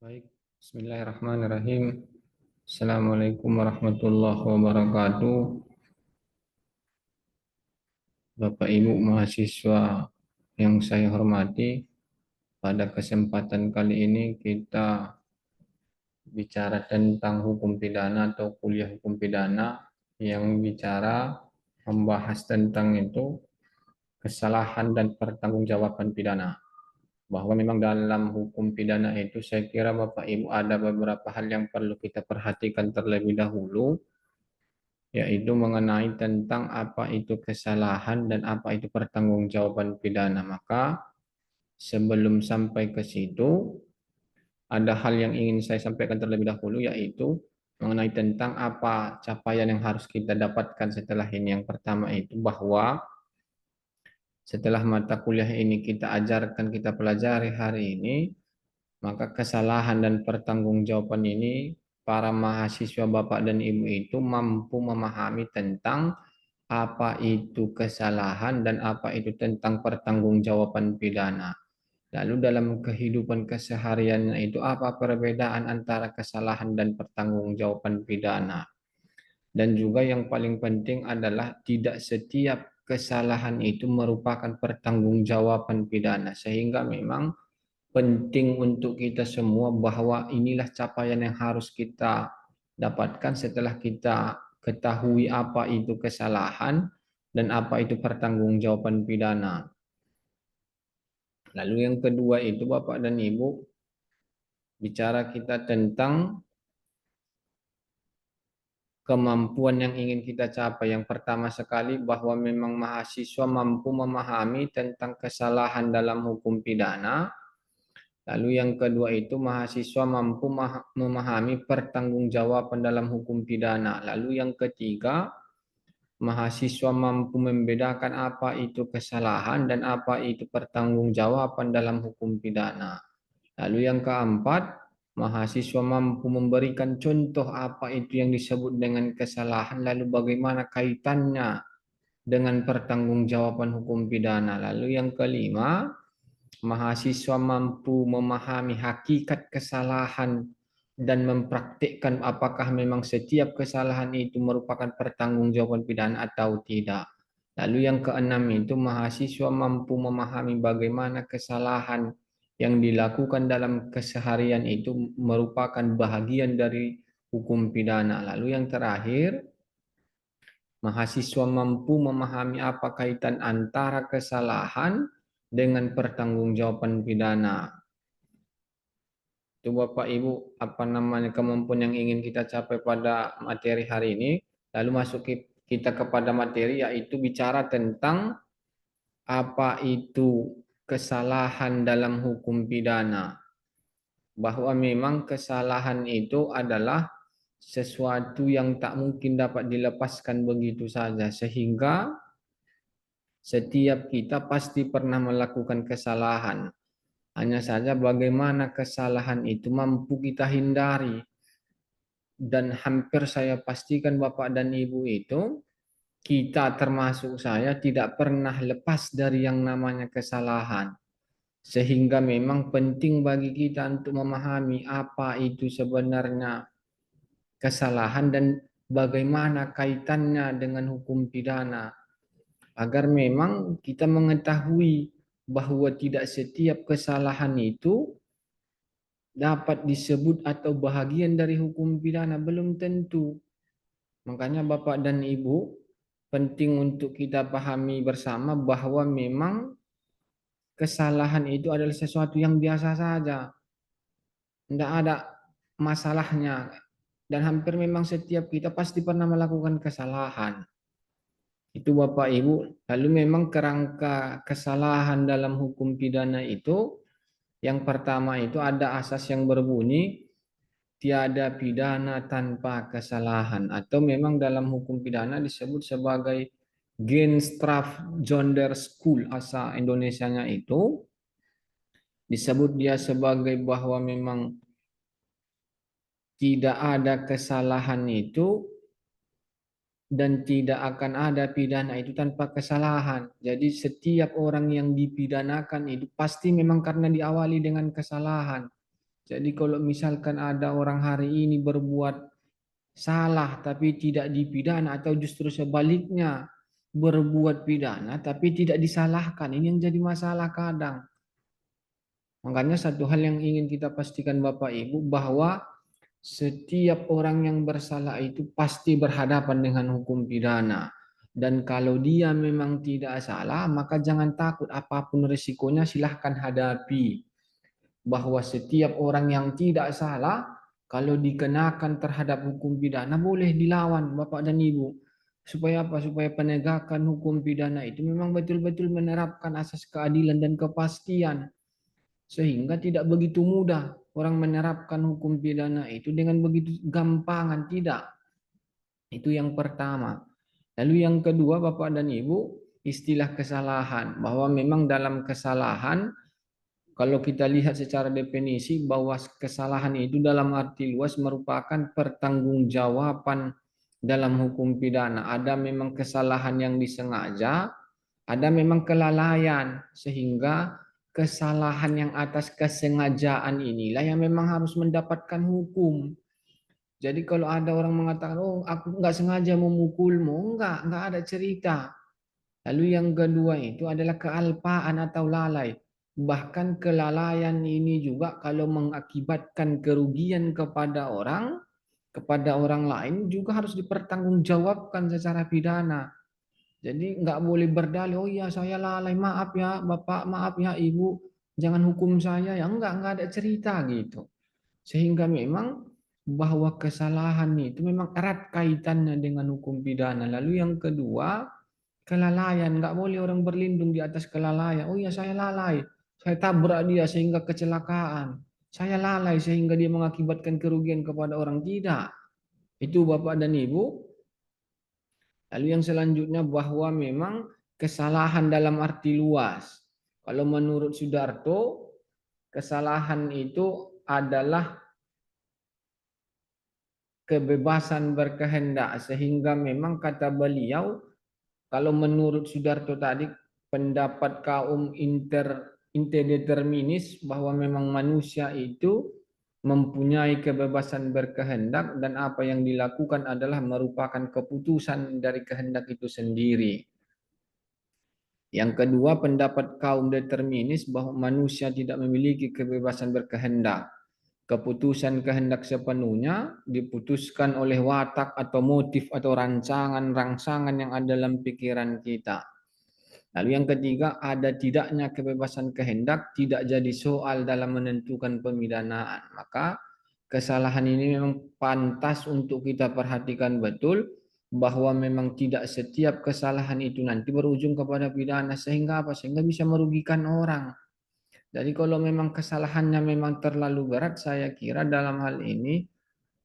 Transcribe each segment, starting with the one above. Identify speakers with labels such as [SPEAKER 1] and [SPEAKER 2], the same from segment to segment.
[SPEAKER 1] Baik, Bismillahirrahmanirrahim. Assalamualaikum warahmatullahi wabarakatuh. Bapak Ibu mahasiswa yang saya hormati, pada kesempatan kali ini kita bicara tentang hukum pidana atau kuliah hukum pidana yang bicara membahas tentang itu kesalahan dan pertanggungjawaban pidana. Bahwa memang dalam hukum pidana itu saya kira Bapak Ibu ada beberapa hal yang perlu kita perhatikan terlebih dahulu, yaitu mengenai tentang apa itu kesalahan dan apa itu pertanggungjawaban pidana. Maka sebelum sampai ke situ, ada hal yang ingin saya sampaikan terlebih dahulu, yaitu mengenai tentang apa capaian yang harus kita dapatkan setelah ini. Yang pertama itu bahwa setelah mata kuliah ini kita ajarkan, kita pelajari hari ini, maka kesalahan dan pertanggungjawaban ini para mahasiswa Bapak dan Ibu itu mampu memahami tentang apa itu kesalahan dan apa itu tentang pertanggungjawaban pidana. Lalu dalam kehidupan kesehariannya itu apa perbedaan antara kesalahan dan pertanggungjawaban pidana. Dan juga yang paling penting adalah tidak setiap kesalahan itu merupakan pertanggungjawaban pidana. Sehingga memang penting untuk kita semua bahwa inilah capaian yang harus kita dapatkan setelah kita ketahui apa itu kesalahan dan apa itu pertanggungjawaban pidana. Lalu yang kedua itu Bapak dan Ibu, bicara kita tentang kemampuan yang ingin kita capai. Yang pertama sekali bahwa memang mahasiswa mampu memahami tentang kesalahan dalam hukum pidana. Lalu yang kedua itu mahasiswa mampu memahami pertanggungjawaban dalam hukum pidana. Lalu yang ketiga, mahasiswa mampu membedakan apa itu kesalahan dan apa itu pertanggungjawaban dalam hukum pidana. Lalu yang keempat, mahasiswa mampu memberikan contoh apa itu yang disebut dengan kesalahan, lalu bagaimana kaitannya dengan pertanggungjawaban hukum pidana. Lalu yang kelima, mahasiswa mampu memahami hakikat kesalahan dan mempraktikkan apakah memang setiap kesalahan itu merupakan pertanggungjawaban pidana atau tidak. Lalu yang keenam itu mahasiswa mampu memahami bagaimana kesalahan yang dilakukan dalam keseharian itu merupakan bahagian dari hukum pidana. Lalu yang terakhir, mahasiswa mampu memahami apa kaitan antara kesalahan dengan pertanggungjawaban pidana. Itu Bapak Ibu apa namanya kemampuan yang ingin kita capai pada materi hari ini. Lalu masuk kita kepada materi, yaitu bicara tentang apa itu kesalahan dalam hukum pidana. Bahwa memang kesalahan itu adalah sesuatu yang tak mungkin dapat dilepaskan begitu saja, sehingga setiap kita pasti pernah melakukan kesalahan. Hanya saja bagaimana kesalahan itu mampu kita hindari. Dan hampir saya pastikan Bapak dan Ibu itu, kita termasuk saya tidak pernah lepas dari yang namanya kesalahan. Sehingga memang penting bagi kita untuk memahami apa itu sebenarnya kesalahan dan bagaimana kaitannya dengan hukum pidana. Agar memang kita mengetahui bahwa tidak setiap kesalahan itu dapat disebut atau bahagian dari hukum pidana, belum tentu. Makanya Bapak dan Ibu, penting untuk kita pahami bersama bahwa memang kesalahan itu adalah sesuatu yang biasa saja. Tidak ada masalahnya. Dan hampir memang setiap kita pasti pernah melakukan kesalahan. Itu Bapak Ibu. Lalu memang kerangka kesalahan dalam hukum pidana itu, yang pertama itu ada asas yang berbunyi, tiada pidana tanpa kesalahan. Atau memang dalam hukum pidana disebut sebagai Genstraf Jonder School, asal Indonesianya itu disebut dia sebagai bahwa memang tidak ada kesalahan itu dan tidak akan ada pidana itu tanpa kesalahan. Jadi setiap orang yang dipidanakan itu pasti memang karena diawali dengan kesalahan. Jadi kalau misalkan ada orang hari ini berbuat salah tapi tidak dipidana atau justru sebaliknya berbuat pidana tapi tidak disalahkan, ini yang jadi masalah kadang. Makanya satu hal yang ingin kita pastikan Bapak Ibu bahwa setiap orang yang bersalah itu pasti berhadapan dengan hukum pidana. Dan kalau dia memang tidak salah, maka jangan takut apapun risikonya silahkan hadapi. Bahwa setiap orang yang tidak salah, kalau dikenakan terhadap hukum pidana boleh dilawan Bapak dan Ibu. Supaya apa? Supaya penegakan hukum pidana itu memang betul-betul menerapkan asas keadilan dan kepastian. Sehingga tidak begitu mudah orang menerapkan hukum pidana itu dengan begitu gampangan, tidak. Itu yang pertama. Lalu yang kedua, Bapak dan Ibu, istilah kesalahan. Bahwa memang dalam kesalahan, kalau kita lihat secara definisi, bahwa kesalahan itu dalam arti luas merupakan pertanggungjawaban dalam hukum pidana. Ada memang kesalahan yang disengaja, ada memang kelalaian, sehingga kesalahan yang atas kesengajaan inilah yang memang harus mendapatkan hukum. Jadi kalau ada orang mengatakan, oh aku nggak sengaja memukulmu, nggak ada cerita. Lalu yang kedua itu adalah kealpaan atau lalai. Bahkan kelalaian ini juga kalau mengakibatkan kerugian kepada orang lain juga harus dipertanggungjawabkan secara pidana. Jadi nggak boleh berdalih, oh iya saya lalai, maaf ya Bapak, maaf ya Ibu, jangan hukum saya ya, nggak ada cerita gitu. Sehingga memang bahwa kesalahan itu memang erat kaitannya dengan hukum pidana. Lalu yang kedua, kelalaian, nggak boleh orang berlindung di atas kelalaian. Oh iya saya lalai, saya tabrak dia sehingga kecelakaan. Saya lalai sehingga dia mengakibatkan kerugian kepada orang, tidak. Itu Bapak dan Ibu. Lalu yang selanjutnya bahwa memang kesalahan dalam arti luas. Kalau menurut Sudarto, kesalahan itu adalah kebebasan berkehendak. Sehingga memang kata beliau, kalau menurut Sudarto tadi, pendapat kaum interdeterminis bahwa memang manusia itu mempunyai kebebasan berkehendak dan apa yang dilakukan adalah merupakan keputusan dari kehendak itu sendiri. Yang kedua, pendapat kaum determinis bahwa manusia tidak memiliki kebebasan berkehendak. Keputusan kehendak sepenuhnya diputuskan oleh watak atau motif atau rangsangan yang ada dalam pikiran kita. Lalu yang ketiga, ada tidaknya kebebasan kehendak tidak jadi soal dalam menentukan pemidanaan. Maka kesalahan ini memang pantas untuk kita perhatikan betul, bahwa memang tidak setiap kesalahan itu nanti berujung kepada pidana, sehingga apa? Sehingga bisa merugikan orang. Jadi kalau memang kesalahannya memang terlalu berat, saya kira dalam hal ini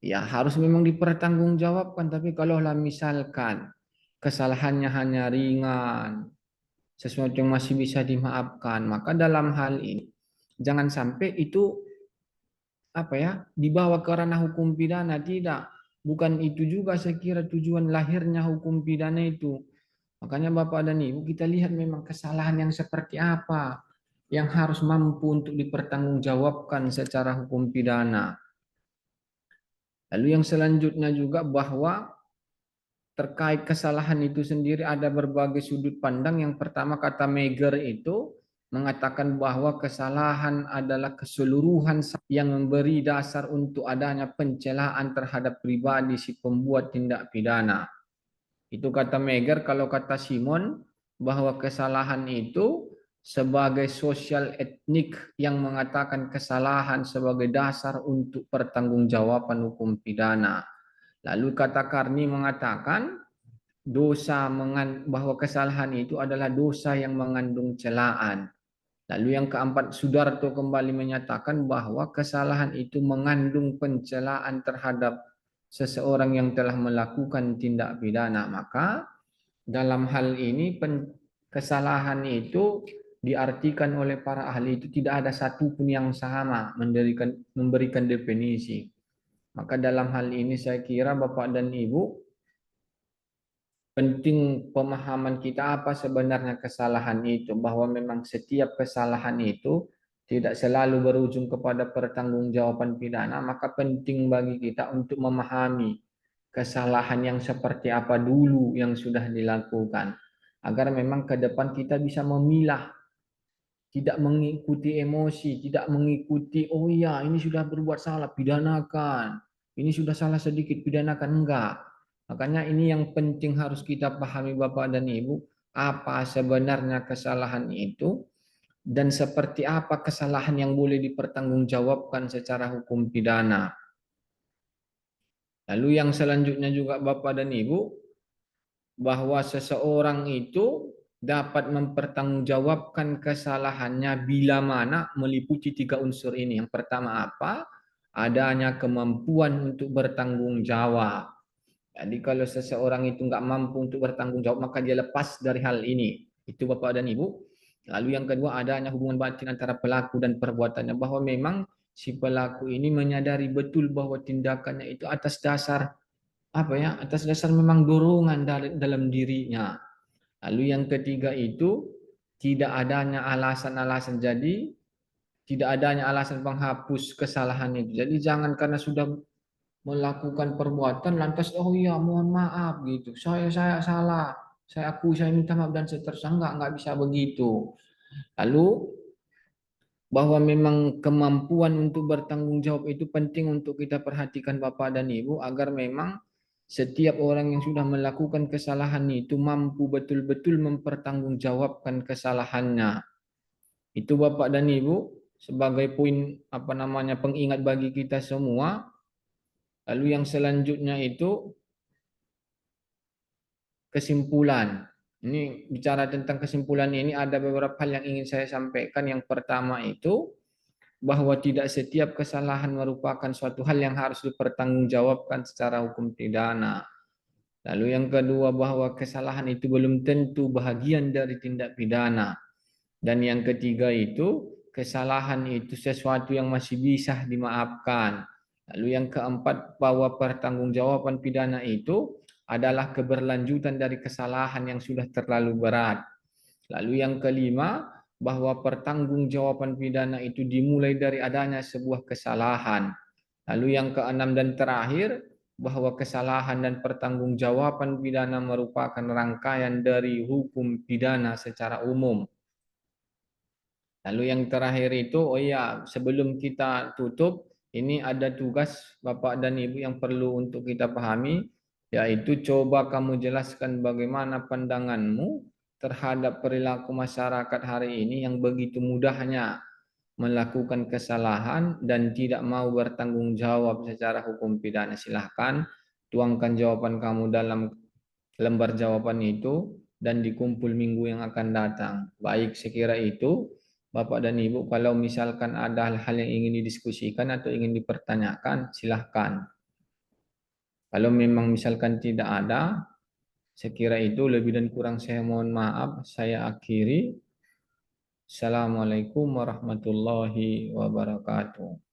[SPEAKER 1] ya harus memang dipertanggungjawabkan. Tapi kalau lah misalkan kesalahannya hanya ringan, sesuatu yang masih bisa dimaafkan, maka dalam hal ini jangan sampai itu apa ya dibawa ke ranah hukum pidana. Tidak, bukan itu juga saya kira tujuan lahirnya hukum pidana itu. Makanya Bapak dan Ibu, kita lihat memang kesalahan yang seperti apa yang harus mampu untuk dipertanggungjawabkan secara hukum pidana. Lalu yang selanjutnya juga bahwa terkait kesalahan itu sendiri ada berbagai sudut pandang. Yang pertama, kata Meger itu mengatakan bahwa kesalahan adalah keseluruhan yang memberi dasar untuk adanya pencelaan terhadap pribadi si pembuat tindak pidana. Itu kata Meger. Kalau kata Simon, bahwa kesalahan itu sebagai sosial etnik yang mengatakan kesalahan sebagai dasar untuk pertanggungjawaban hukum pidana. Lalu kata Karni mengatakan bahwa kesalahan itu adalah dosa yang mengandung celaan. Lalu yang keempat, Sudarto kembali menyatakan bahwa kesalahan itu mengandung pencelaan terhadap seseorang yang telah melakukan tindak pidana. Maka dalam hal ini kesalahan itu diartikan oleh para ahli itu tidak ada satupun yang sama memberikan definisi. Maka dalam hal ini saya kira Bapak dan Ibu penting pemahaman kita apa sebenarnya kesalahan itu, bahwa memang setiap kesalahan itu tidak selalu berujung kepada pertanggungjawaban pidana, maka penting bagi kita untuk memahami kesalahan yang seperti apa dulu yang sudah dilakukan, agar memang ke depan kita bisa memilah, tidak mengikuti emosi, tidak mengikuti, oh iya ini sudah berbuat salah, pidanakan. Ini sudah salah sedikit, pidanakan. Enggak. Makanya ini yang penting harus kita pahami Bapak dan Ibu, apa sebenarnya kesalahan itu, dan seperti apa kesalahan yang boleh dipertanggungjawabkan secara hukum pidana. Lalu yang selanjutnya juga Bapak dan Ibu, bahwa seseorang itu dapat mempertanggungjawabkan kesalahannya bila mana meliputi tiga unsur ini. Yang pertama apa? Adanya kemampuan untuk bertanggung jawab. Jadi kalau seseorang itu nggak mampu untuk bertanggung jawab, maka dia lepas dari hal ini. Itu Bapak dan Ibu. Lalu yang kedua, adanya hubungan batin antara pelaku dan perbuatannya. Bahwa memang si pelaku ini menyadari betul bahwa tindakannya itu atas dasar apa ya, atas dasar memang dorongan dalam dirinya. Lalu yang ketiga itu tidak adanya alasan-alasan, jadi tidak adanya alasan penghapus kesalahan itu. Jadi jangan karena sudah melakukan perbuatan lantas oh iya mohon maaf gitu, saya salah, saya akui, saya minta maaf dan seterusnya. Enggak bisa begitu. Lalu bahwa memang kemampuan untuk bertanggung jawab itu penting untuk kita perhatikan Bapak dan Ibu, agar memang setiap orang yang sudah melakukan kesalahan itu mampu betul-betul mempertanggungjawabkan kesalahannya. Itu Bapak dan Ibu sebagai poin apa namanya pengingat bagi kita semua. Lalu yang selanjutnya itu kesimpulan. Ini bicara tentang kesimpulan ini ada beberapa hal yang ingin saya sampaikan. Yang pertama itu bahwa tidak setiap kesalahan merupakan suatu hal yang harus dipertanggungjawabkan secara hukum pidana. Lalu yang kedua bahwa kesalahan itu belum tentu bahagian dari tindak pidana. Dan yang ketiga itu kesalahan itu sesuatu yang masih bisa dimaafkan. Lalu yang keempat bahwa pertanggungjawaban pidana itu adalah keberlanjutan dari kesalahan yang sudah terlalu berat. Lalu yang kelima, bahwa pertanggungjawaban pidana itu dimulai dari adanya sebuah kesalahan. Lalu yang keenam dan terakhir, bahwa kesalahan dan pertanggungjawaban pidana merupakan rangkaian dari hukum pidana secara umum. Lalu yang terakhir itu, oh ya, sebelum kita tutup, ini ada tugas Bapak dan Ibu yang perlu untuk kita pahami, yaitu coba kamu jelaskan bagaimana pandanganmu terhadap perilaku masyarakat hari ini yang begitu mudahnya melakukan kesalahan dan tidak mau bertanggung jawab secara hukum pidana. Silahkan tuangkan jawaban kamu dalam lembar jawaban itu dan dikumpul minggu yang akan datang. Baik, sekira itu Bapak dan Ibu, kalau misalkan ada hal-hal yang ingin didiskusikan atau ingin dipertanyakan, silahkan. Kalau memang misalkan tidak ada, sekira itu lebih dan kurang saya mohon maaf, saya akhiri. Assalamualaikum warahmatullahi wabarakatuh.